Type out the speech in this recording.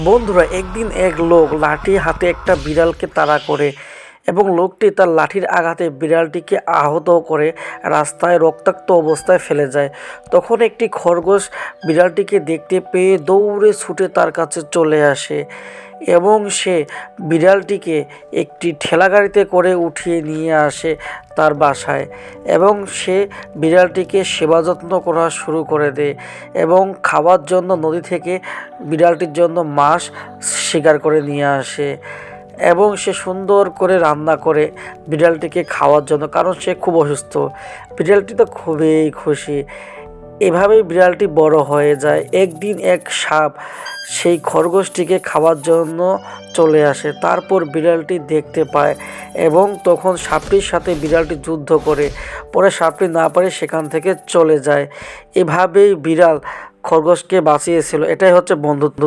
বন্ধুরা, একদিন এক লোক লাঠি হাতে একটা বিড়ালকে তাড়া করে এবং লোকটি তার লাঠির আঘাতে বিড়ালটিকে আহত করে রাস্তায় রক্তাক্ত অবস্থায় ফেলে যায়। তখন একটি খরগোশ বিড়ালটিকে দেখতে পেয়ে দৌড়ে ছুটে তার কাছে চলে আসে এবং সে বিড়ালটিকে একটি ঠেলাগাড়িতে করে উঠিয়ে নিয়ে আসে তার বাসায় এবং সে বিড়ালটিকে সেবা যত্ন করা শুরু করে দেয় এবং খাওয়ার জন্য নদী থেকে বিড়ালটির জন্য মাছ শিকার করে নিয়ে আসে এবং সে সুন্দর করে রান্না করে বিড়ালটিকে খাওয়ার জন্য, কারণ সে খুব অসুস্থ। বিড়ালটি তো খুবই খুশি। এভাবেই বিড়ালটি বড় হয়ে যায়। একদিন এক সাপ সেই খরগোশটিকে খাওয়ার জন্য চলে আসে। তারপর বিড়ালটি দেখতে পায় এবং তখন সাপটির সাথে বিড়ালটি যুদ্ধ করে, পরে সাপটি না পারে সেখান থেকে চলে যায়। এভাবেই বিড়াল খরগোশকে বাঁচিয়েছিল। এটাই হচ্ছে বন্ধুত্ব।